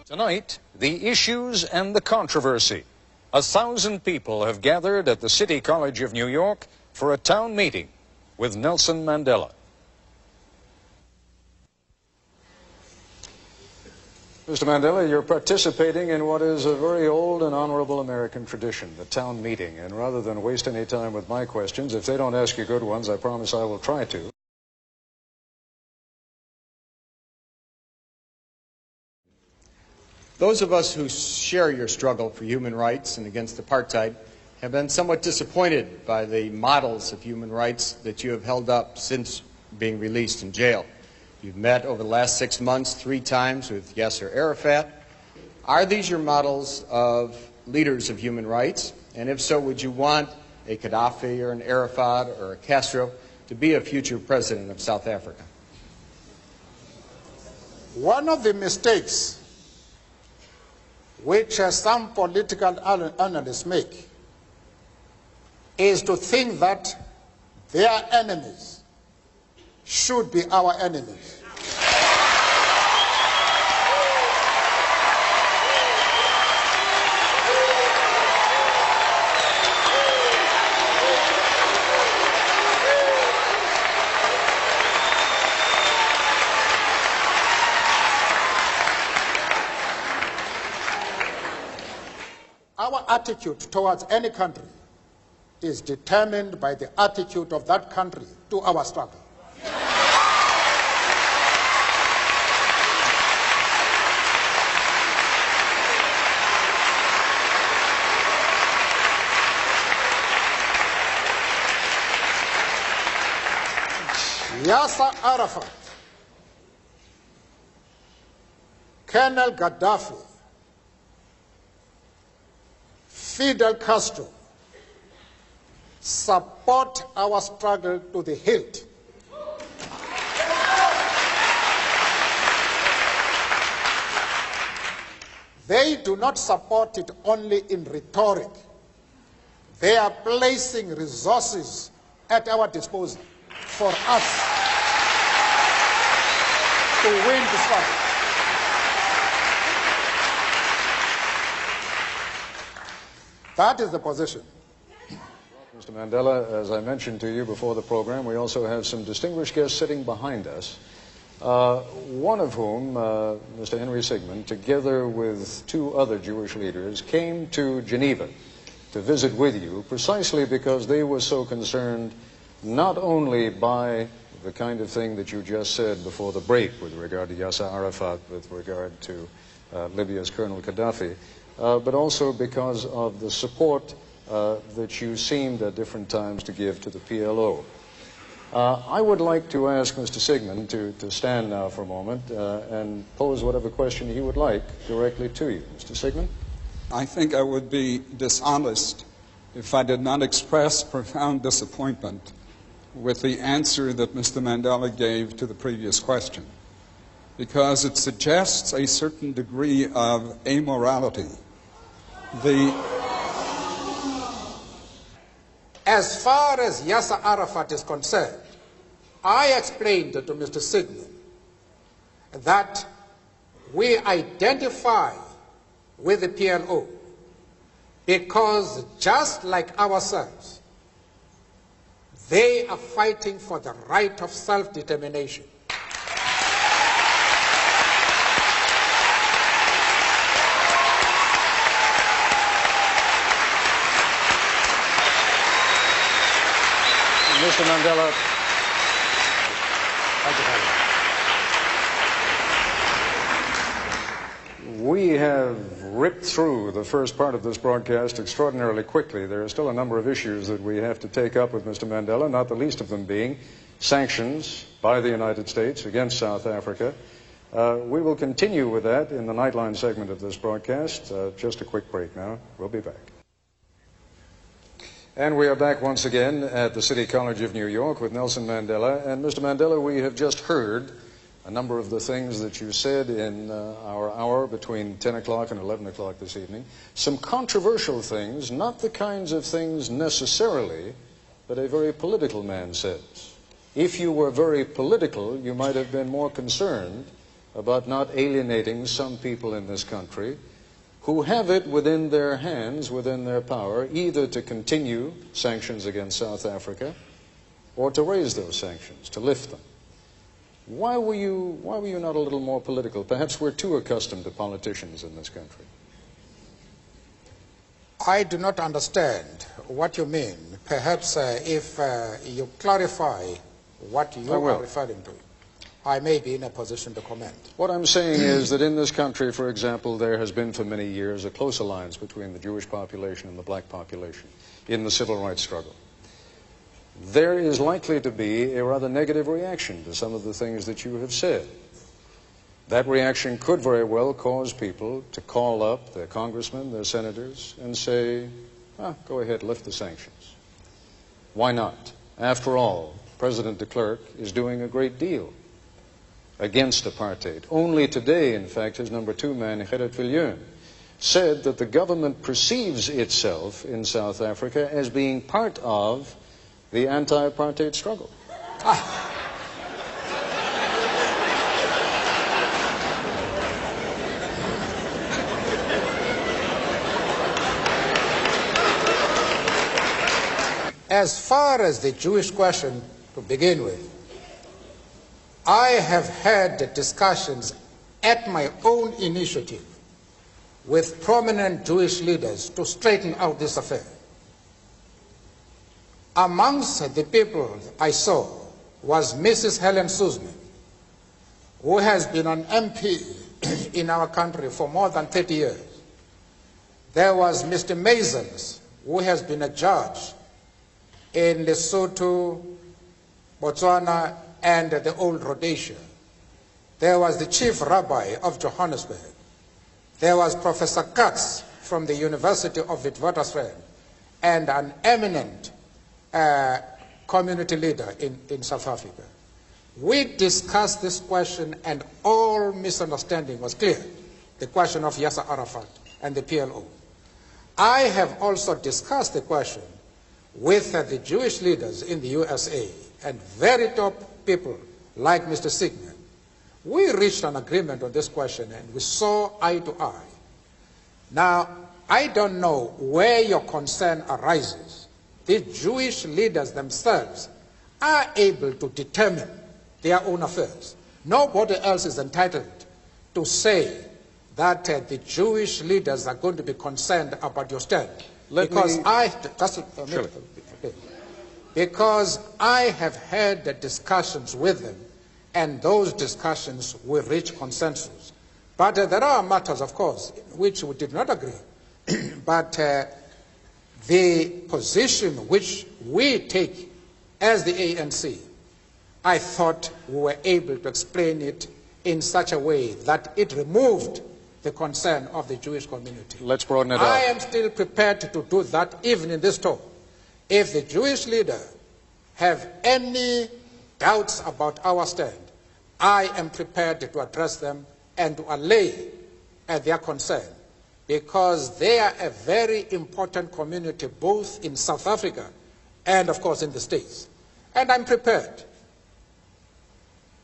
Tonight, the issues and the controversy. 1,000 people have gathered at the City College of New York for a town meeting with Nelson Mandela. Mr. Mandela, you're participating in what is a very old and honorable American tradition, the town meeting. And rather than waste any time with my questions, if they don't ask you good ones, I promise I will try to. Those of us who share your struggle for human rights and against apartheid have been somewhat disappointed by the models of human rights that you have held up since being released from jail. You've met over the last 6 months 3 times with Yasser Arafat. Are these your models of leaders of human rights? And if so, would you want a Gaddafi or an Arafat or a Castro to be a future president of South Africa? One of the mistakes which some political analysts make is to think that their enemies should be our enemies. Our attitude towards any country is determined by the attitude of that country to our struggle. Yasser Arafat, Colonel Gaddafi, Fidel Castro support our struggle to the hilt. They do not support it only in rhetoric. They are placing resources at our disposal for us to win the struggle. That is the position. Mr. Mandela, as I mentioned to you before the program, we also have some distinguished guests sitting behind us, one of whom, Mr. Henry Sigmund, together with 2 other Jewish leaders, came to Geneva to visit with you precisely because they were so concerned not only by the kind of thing that you just said before the break with regard to Yasser Arafat, with regard to Libya's Colonel Gaddafi, but also because of the support that you seemed at different times to give to the PLO. I would like to ask Mr. Sigmund to stand now for a moment and pose whatever question he would like directly to you. Mr. Sigmund? I think I would be dishonest if I did not express profound disappointment with the answer that Mr. Mandela gave to the previous question, because it suggests a certain degree of amorality. As far as Yasser Arafat is concerned, I explained to Mr. Sigmund that we identify with the PLO because, just like ourselves, they are fighting for the right of self-determination. Mr. Mandela, we have ripped through the first part of this broadcast extraordinarily quickly. There are still a number of issues that we have to take up with Mr. Mandela, not the least of them being sanctions by the United States against South Africa. We will continue with that in the Nightline segment of this broadcast. Just a quick break now. We'll be back. And we are back once again at the City College of New York with Nelson Mandela. And Mr. Mandela, we have just heard a number of the things that you said in our hour between 10 o'clock and 11 o'clock this evening. Some controversial things, not the kinds of things necessarily that a very political man says. If you were very political, you might have been more concerned about not alienating some people in this country who have it within their hands, within their power, either to continue sanctions against South Africa or to raise those sanctions, to lift them. Why were you not a little more political? Perhaps we're too accustomed to politicians in this country. I do not understand what you mean. Perhaps if you clarify what you are referring to, I may be in a position to comment. What I'm saying is that in this country, for example, there has been for many years a close alliance between the Jewish population and the black population in the civil rights struggle. There is likely to be a rather negative reaction to some of the things that you have said. That reaction could very well cause people to call up their congressmen, their senators, and say, go ahead, lift the sanctions. Why not? After all, President de Klerk is doing a great deal against apartheid. Only today, in fact, his number 2 man, Gerrit Viljoen, said that the government perceives itself in South Africa as being part of the anti-apartheid struggle. As far as the Jewish question to begin with, I have had discussions at my own initiative with prominent Jewish leaders to straighten out this affair. Amongst the people I saw was Mrs. Helen Suzman, who has been an MP in our country for more than 30 years. There was Mr. Mazens, who has been a judge in Lesotho, Botswana, and the old Rhodesia. There was the chief rabbi of Johannesburg. There was Professor Katz from the University of Witwatersrand, and an eminent community leader in South Africa. We discussed this question and all misunderstanding was clear, the question of Yasser Arafat and the PLO. I have also discussed the question with the Jewish leaders in the USA and very top people like Mr. Sigmund. We reached an agreement on this question and we saw eye to eye. Now, I don't know where your concern arises. The Jewish leaders themselves are able to determine their own affairs. Nobody else is entitled to say that the Jewish leaders are going to be concerned about your stand. Because I have had the discussions with them, and those discussions will reach consensus. But there are matters, of course, which we did not agree. But the position which we take as the ANC, I thought we were able to explain it in such a way that it removed the concern of the Jewish community. Let's broaden it out. I am still prepared to do that even in this talk. If the Jewish leader have any doubts about our stand, I am prepared to address them and to allay their concern, because they are a very important community both in South Africa and, of course, in the States. And I'm prepared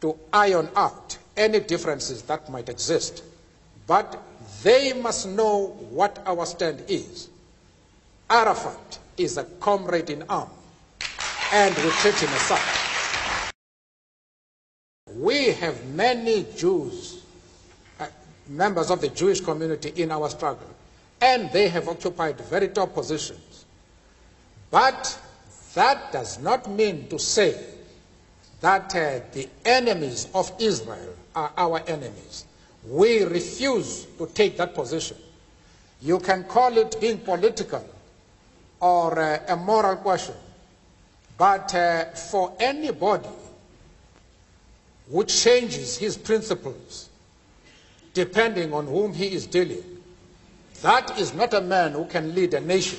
to iron out any differences that might exist. But they must know what our stand is. Arafat is a comrade in arms, and we treat him as such. We have many Jews, members of the Jewish community in our struggle, and they have occupied very top positions. But that does not mean to say that the enemies of Israel are our enemies. We refuse to take that position. You can call it being political or a moral question, but for anybody who changes his principles depending on whom he is dealing, that is not a man who can lead a nation.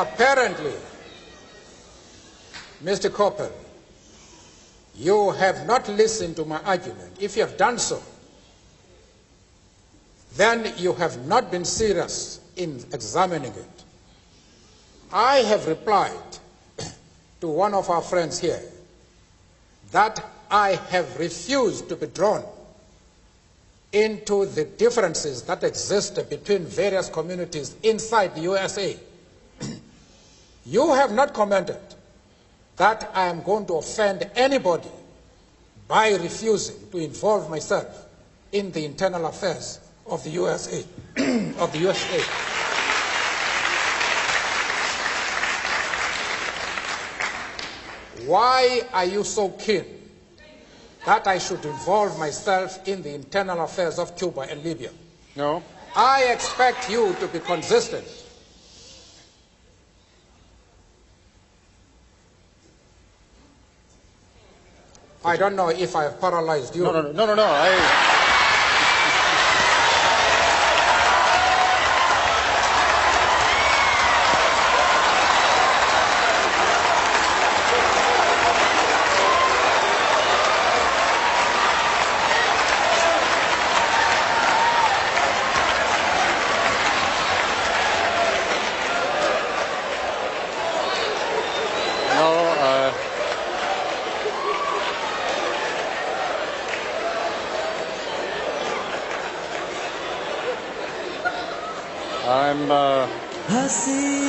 apparently, Mr. Coppel, you have not listened to my argument. If you have done so, then you have not been serious in examining it. I have replied to one of our friends here that I have refused to be drawn into the differences that exist between various communities inside the USA. You have not commented that I am going to offend anybody by refusing to involve myself in the internal affairs of the USA. of the USA. Why are you so keen that I should involve myself in the internal affairs of Cuba and Libya? No. I expect you to be consistent. I don't know if I have paralyzed you. No. Hasimbonanga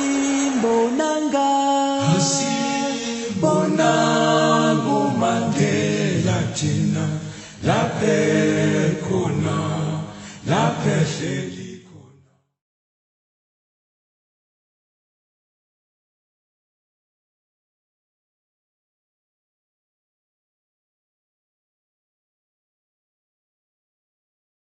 Mandela thina laphe khona laphe